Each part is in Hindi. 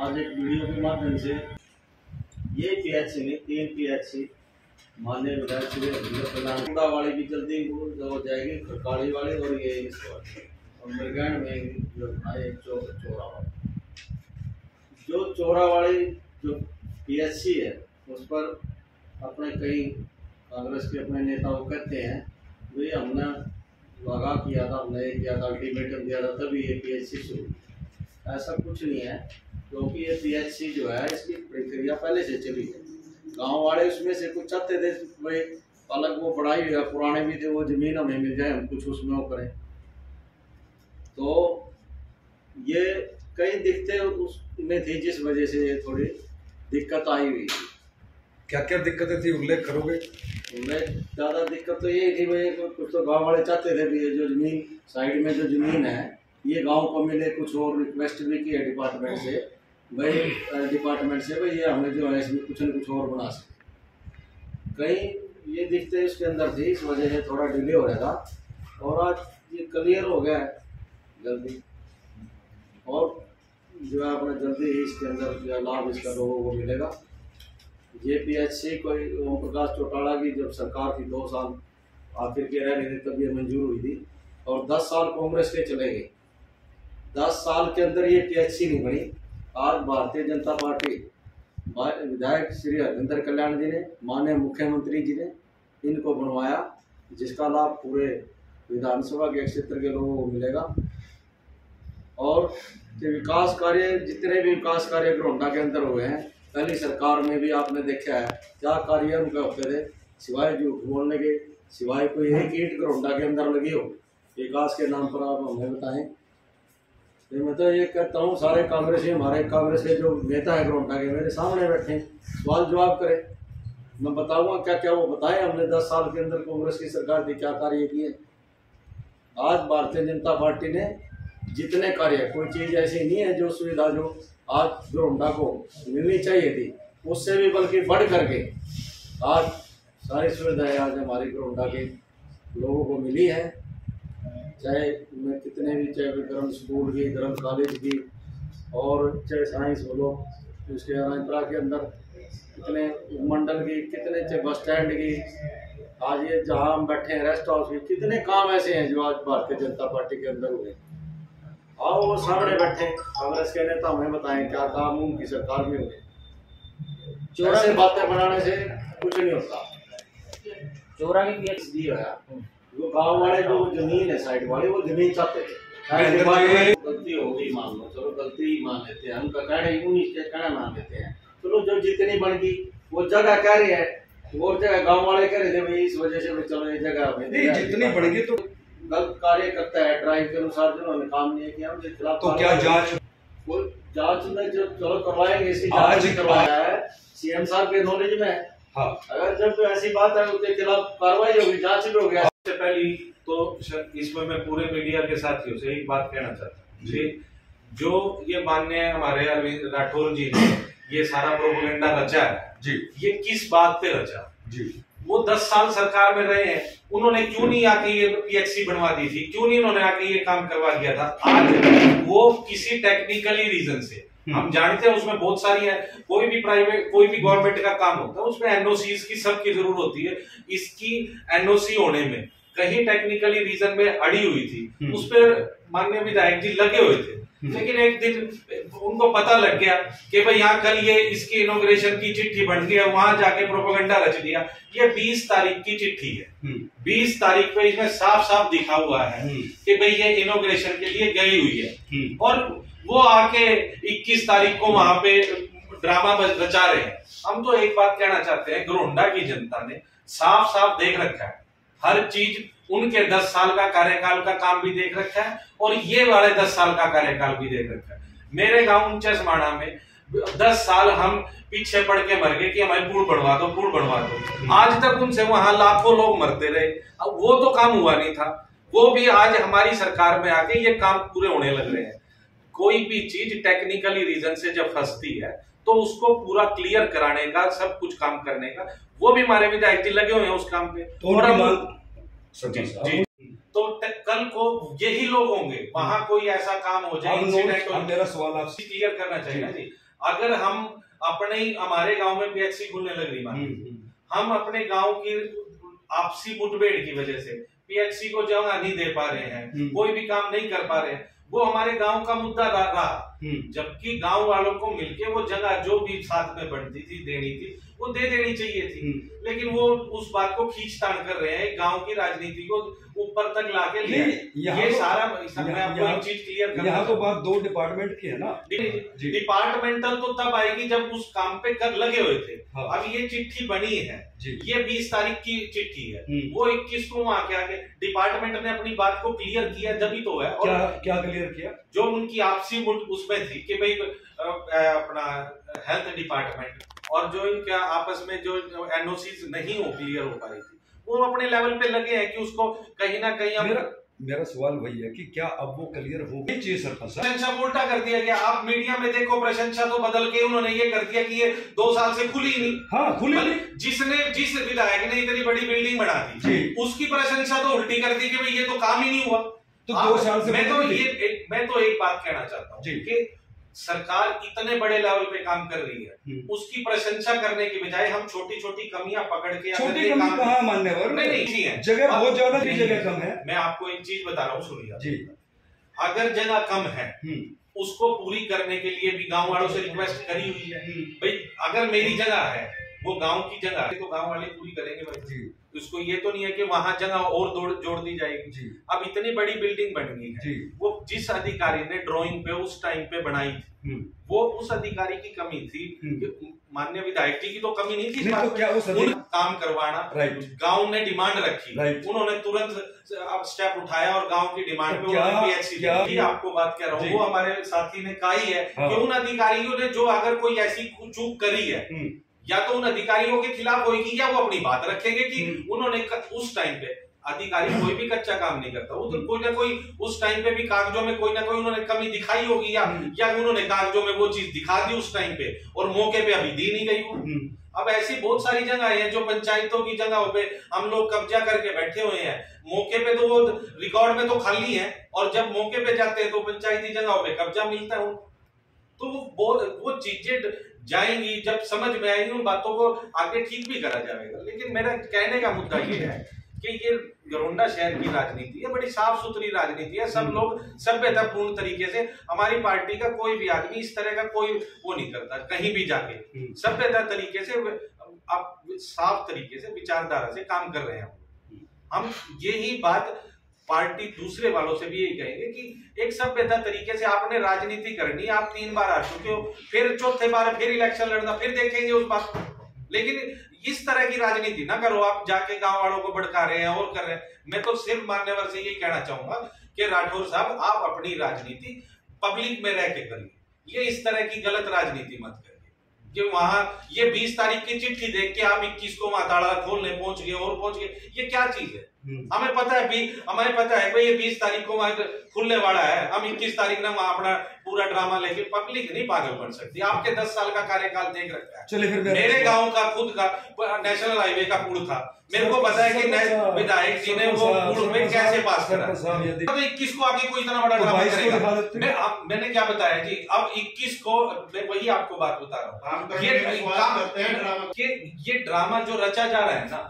आज एक वीडियो के माध्यम से ये पीएचसी में 3 पीएचसी माननीय विधायक श्री प्रधान वाली भी जल्दी हो जाएगी, खड़काड़ी वाली और ये और मृगान में जो चोरा वाली, जो चोरा वाली जो पीएचसी है उस पर अपने कई कांग्रेस के अपने नेताओं कहते हैं भाई हमने वादा किया था, हमने किया था, अल्टीमेटम दिया था, तभी ये पीएचसी शुरू। ऐसा कुछ नहीं है, क्योंकि ये पीएचसी जो है इसकी प्रक्रिया पहले से चली है। गांव वाले उसमें से कुछ चाहते थे भाई अलग वो पढ़ाई हुआ पुराने भी थे, वो जमीन हमें मिल जाए, हम कुछ उसमें वो करें। तो ये कई दिक्कतें उसमें थी जिस वजह से ये थोड़ी दिक्कत आई हुई थी। क्या क्या दिक्कतें थी, उल्लेख करोगे? उनमें ज़्यादा दिक्कत तो यही थी भाई, कुछ तो गांव वाले चाहते थे भी ये जो जमीन साइड में जो जमीन है ये गांव को मिले, कुछ और रिक्वेस्ट भी की है डिपार्टमेंट से भाई ये हमें जो है इसमें कुछ न कुछ और बना सके। कहीं ये दिक्कतें इसके अंदर थी, इस वजह से थोड़ा डिले हो रहा था और आज ये क्लियर हो गया है जल्दी, और जो है अपना जल्दी ही इसके अंदर जो लाभ इसका लोगों को मिलेगा। ये पीएचसी कोई ओम प्रकाश चौटाला की जब सरकार थी 2 साल आखिर के रह रही थी तब ये मंजूर हुई थी, और 10 साल कांग्रेस के चले गए। 10 साल के अंदर ये पीएचसी नहीं बनी। आज भारतीय जनता पार्टी विधायक श्री हरविंदर कल्याण जी ने, माननीय मुख्यमंत्री जी ने इनको बनवाया, जिसका लाभ पूरे विधानसभा के क्षेत्र के लोगों को मिलेगा। और विकास कार्य, जितने भी विकास कार्य घरोंडा के अंदर हुए हैं, पहली सरकार में भी आपने देखा है क्या कार्य उनके होते थे, सिवाय झूठ बोलने के, सिवाय कोई एक ईंट घरोंडा के अंदर लगी हो विकास के नाम पर, आप हमें बताएं। तो मैं तो ये कहता हूँ सारे कांग्रेसी, हमारे कांग्रेस के जो नेता है घरोंडा के, मेरे सामने बैठे सवाल जवाब करें, मैं बताऊंगा क्या क्या वो बताएं हमने 10 साल के अंदर कांग्रेस की सरकार ने क्या कार्य किए। आज भारतीय जनता पार्टी ने जितने कार्य, कोई चीज़ ऐसी नहीं है जो सुविधा जो आज घरोंडा को मिलनी चाहिए थी उससे भी बल्कि बढ़ करके आज सारी सुविधाएं आज हमारी घरोंडा के लोगों को मिली है। चाहे उनमें कितने भी, चाहे गर्म स्कूल की, गर्म कॉलेज की, और चाहे साइंस बोलो, उसके राजपुरा के अंदर कितने मंडल की, कितने चाहे बस स्टैंड की, आज ये जहाँ हम बैठे हैं रेस्ट हाउस की, कितने काम ऐसे हैं जो आज भारतीय जनता पार्टी के अंदर हुए। आओ वो सामने बैठे कांग्रेस के नेता हमें बताएं क्या काम उनकी सरकार में हुए। ऐसे बातें बनाने से कुछ नहीं होता। चोरा के पीएचडी है वो गांव वाले जो जमीन है साइड वाले, वो जमीन चाहते थे, गलती हो गई मान लो, चलो गलती ही मान लेते हैं, उनका कहना मान लेते हैं, चलो जो जितनी बन गई वो जगह कह रही है, वो जगह गांव वाले कह रहे थे भाई इस वजह से चलो ये जगह नहीं जितनी बढ़ेगी तो गलत कार्य करता है, ड्राइव के अनुसार जो उन्होंने काम नहीं किया उनके खिलाफ तो क्या जांच, वो जांच में जो चलो करवाएंगे, इसी जांच करवाया है सीएम साहब के नॉलेज में। हाँ, अगर जब ऐसी बात है उसके खिलाफ कार्रवाई होगी, जांच भी होगी। सबसे पहली तो इसमें मैं पूरे मीडिया के साथियों से एक बात कहना चाहता हूँ, जो ये माननीय हमारे अरविंद राठौर जी ने ये सारा प्रोपेगेंडा रचा है जी, ये किस बात पे रचा जी? वो 10 साल सरकार में रहे हैं, उन्होंने क्यों नहीं आके ये पीएचसी बनवा दी थी, क्यों नहीं उन्होंने आके ये काम करवा दिया था? आज वो किसी टेक्निकली रीजन से, हम जानते हैं उसमें बहुत सारी है, कोई भी प्राइवेट कोई भी गवर्नमेंट का काम होता है उसमें एनओसी की सबकी जरूरत होती है। इसकी एनओसी होने में कहीं टेक्निकली रीजन में अड़ी हुई थी, उस पर माननीय विधायक जी लगे हुए थे, लेकिन एक दिन उनको पता लग गया कि भाई यहाँ कल ये इसकी इनॉग्रेशन की चिट्ठी बन गई है, वहां जाके प्रोपेगेंडा रच दिया। ये 20 तारीख की चिट्ठी है, 20 तारीख पे इसमें साफ साफ दिखा हुआ है कि भाई ये इनॉग्रेशन के लिए गई हुई है, और वो आके 21 तारीख को वहां पे ड्रामा रचा रहे हैं। हम तो एक बात कहना चाहते हैं, घरोंडा की जनता ने साफ साफ देख रखा है हर चीज, उनके 10 साल का कार्यकाल का काम भी देख रखा है और ये वाले 10 साल का कार्यकाल भी देख रखा है। मेरे गांव ऊंचा समाणा में 10 साल हम पीछे पड़ के मर गए कि हमारे पुल बनवा दो, पुल बनवा दो। आज तक उनसे वहां लाखों लोग मरते रहे, अब वो तो काम हुआ नहीं था, वो भी आज हमारी सरकार में आके ये काम पूरे होने लग रहे हैं। कोई भी चीज टेक्निकली रीजन से जब फंसती है तो उसको पूरा क्लियर कराने का, सब कुछ काम करने का, वो भी हमारे विधायक जी लगे हुए हैं उस काम पे। तो कल को यही लोग होंगे, वहां कोई ऐसा काम हो जाए, इंसिडेंट हो, मेरा सवाल आपसे क्लियर करना चाहिए ना जी। अगर हम हमारे गांव में पीएचसी खुलने लग रही मान, हम अपने गांव की आपसी मुठभेड़ की वजह से पीएचसी को जगह नहीं दे पा रहे हैं, कोई भी काम नहीं कर पा रहे हैं, वो हमारे गांव का मुद्दा रहा। जबकि गांव वालों को मिलके वो जगह जो भी साथ में बनती थी, देनी थी, वो दे देनी चाहिए थी। लेकिन वो उस बात को खींचतान कर रहे हैं, गांव की राजनीति को ऊपर तक लाके ये सारा मैं आपको एक चीज क्लियर करना, यहाँ तो बात 2 डिपार्टमेंट की है ना। डिपार्टमेंटल तो तब आएगी जब उस काम पे कर लगे हुए थे। अब ये चिट्ठी बनी है, ये 20 तारीख की चिट्ठी है, वो 21 को वहां के आगे डिपार्टमेंट ने अपनी बात को क्लियर किया, जब ही तो है। और क्या क्लियर किया? जो उनकी आपसी उसमें थी कि भाई अपना हेल्थ डिपार्टमेंट और जो इनका आपस में जो एनओसी नहीं हो क्लियर हो पा रही थी, वो अपने लेवल पे लगे हैं कि उसको कहीं ना कहीं मेरा सवाल वही है कि क्या अब वो क्लियर हो गई चाहिए सरपंच? प्रशंसा उल्टा कर दिया गया। आप मीडिया में देखो, प्रशंसा तो बदल के उन्होंने ये कर दिया कि ये 2 साल से खुली नहीं। हाँ, खुली नहीं। जिस विधायक ने इतनी बड़ी बिल्डिंग बना दी, उसकी प्रशंसा तो उल्टी कर दी कि भाई ये तो काम ही नहीं हुआ। तो 2 साल से मैं तो एक बात कहना चाहता हूँ कि सरकार इतने बड़े लेवल पे काम कर रही है, उसकी प्रशंसा करने की बजाय हम छोटी छोटी कमियां पकड़ के छोटी कमी कहाँ मान्यवर नहीं है, जगह बहुत ज्यादा की जगह कम है। मैं आपको एक चीज बता रहा हूँ, सुनिए। अगर जगह कम है उसको पूरी करने के लिए भी गांव वालों से रिक्वेस्ट करी हुई है। भाई अगर मेरी जगह है, वो गांव की जगह है, तो गांव वाले पूरी करेंगे भाई। उसको ये तो नहीं है कि वहां जगह और जोड़ दी जाएगी। अब इतनी बड़ी बिल्डिंग बन गई है, वो जिस अधिकारी ने ड्राइंग पे उस टाइम पे बनाई थी, वो उस अधिकारी की कमी थी। माननीय विधायक जी की तो कमी नहीं थी, तो क्या काम करवाना। गांव ने डिमांड रखी, उन्होंने तुरंत स्टेप उठाया और गांव की डिमांड पे उन्होंने आपको बात कह रहा हूँ, वो हमारे साथी ने कहा ही है कि उन अधिकारियों ने जो अगर कोई ऐसी चूक करी है, या तो उन अधिकारियों के खिलाफ होगी या वो अपनी बात रखेंगे कि उन्होंने उस टाइम पे, अधिकारी कोई भी कच्चा काम नहीं करता, वो तो कोई ना कोई उस टाइम पे भी कागजों में कोई ना कोई उन्होंने कमी दिखाई होगी, या उन्होंने कागजों में वो चीज दिखा दी उस टाइम पे और मौके पे अभी दी नहीं गई वो। अब ऐसी बहुत सारी जगह है जो पंचायतों की जगहों पे हम लोग कब्जा करके बैठे हुए हैं, मौके पे तो वो रिकॉर्ड में तो खाली है, और जब मौके पे जाते हैं तो पंचायती जगहों पे कब्जा मिलता है। तो वो चीजें जाएंगी, जब समझ में आएगी उन बातों को आगे ठीक भी करा जाएगा। लेकिन मेरा कहने का मुद्दा ये है कि ये गरोंडा शहर की राजनीति है, बड़ी साफ सुथरी राजनीति है, सब लोग सभ्यतापूर्ण तरीके से, हमारी पार्टी का कोई भी आदमी इस तरह का कोई वो नहीं करता, कहीं भी जाके सभ्यता तरीके से, आप साफ तरीके से विचारधारा से काम कर रहे हैं। हम यही बात पार्टी दूसरे वालों से भी यही कहेंगे कि एक सभ्यता तरीके से आपने राजनीति करनी, आप 3 बार आ चुके हो, फिर चौथे बार फिर इलेक्शन लड़ना, फिर देखेंगे उस बात को। लेकिन इस तरह की राजनीति ना करो, आप जाके गांव वालों को भड़का रहे हैं और कर रहे हैं। मैं तो सिर्फ मान्यवर से यही कहना चाहूंगा कि राठौर साहब, आप अपनी राजनीति पब्लिक में रह के करिए, ये इस तरह की गलत राजनीति मत करिए कि वहां ये 20 तारीख की चिट्ठी देख के आप 21 को वहां ताला खोलने पहुंच गए और पहुंच गए, ये क्या चीज है? हमें पता है भाई ये 20 तारीख को वहां खुलने वाला है, हम 21 तारीख ना वहां अपना पूरा ड्रामा लेके, पब्लिक नहीं पागल बन सकती। आपके 10 साल का कार्यकाल देख रखा है। चलिए फिर मेरे गांव का खुद का नेशनल हाईवे का पुल था, मेरे को पता है कि विधायक जी ने वो पुल पे कैसे पास करा। तो 21 को आके कोई इतना बड़ा ड्रामा करेगा? मैंने क्या बताया जी, अब 21 को मैं वही आपको बात बता रहा हूँ, ये ड्रामा जो रचा जा रहा है ना,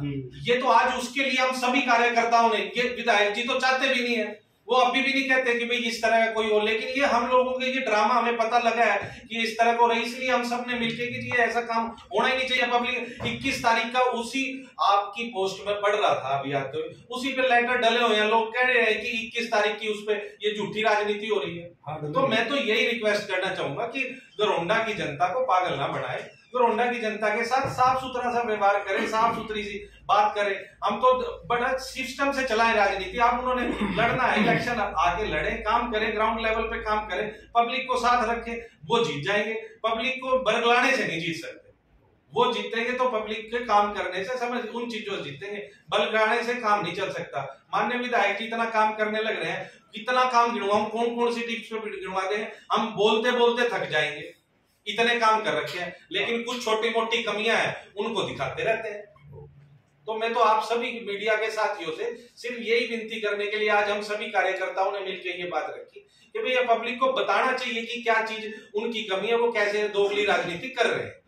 ये तो आज उसके लिए हम सभी कार्यकर्ताओं ने, ये विधायक जी तो चाहते भी नहीं है, वो अभी भी नहीं कहते कि भाई इस तरह का कोई हो, लेकिन ये हम लोगों के ये ड्रामा हमें पता लगा है कि इस तरह को रही, इसलिए हम सब ने मिलकर कि ये ऐसा काम होना ही नहीं चाहिए। पब्लिक 21 तारीख का उसी आपकी पोस्ट में पढ़ रहा था अभी आते हुए, उसी पे लेटर डले हुए हैं, लोग कह रहे हैं कि 21 तारीख की उस पे ये झूठी राजनीति हो रही है। तो मैं तो यही रिक्वेस्ट करना चाहूंगा कि गरोंडा की जनता को पागल ना बनाए, गरोंडा की जनता के साथ साफ सुथरा सा व्यवहार करें, साफ सुथरी सी बात करें। हम तो बड़ा सिस्टम से चलाएं राजनीति, आप उन्होंने लड़ना है इलेक्शन, आगे लड़े, काम करें, ग्राउंड लेवल पे काम करें, पब्लिक को साथ रखें, वो जीत जाएंगे। पब्लिक को बरगलाने से नहीं जीत सकते, वो जीतेंगे तो पब्लिक के काम करने से, समझ उन चीजों से जीतेंगे, बरगलाने से काम नहीं चल सकता। माननीय विधायक जी इतना काम करने लग रहे हैं, कितना काम गिनवा, हम कौन कौन सी टिप्स पे गिनवा दें, हम बोलते बोलते थक जाएंगे, इतने काम कर रखे हैं, लेकिन कुछ छोटी मोटी कमियां हैं उनको दिखाते रहते हैं। तो मैं तो आप सभी मीडिया के साथियों से सिर्फ यही विनती करने के लिए आज हम सभी कार्यकर्ताओं ने मिलकर ये बात रखी कि भैया पब्लिक को बताना चाहिए कि क्या चीज उनकी कमी है, वो कैसे दोगली राजनीति कर रहे हैं।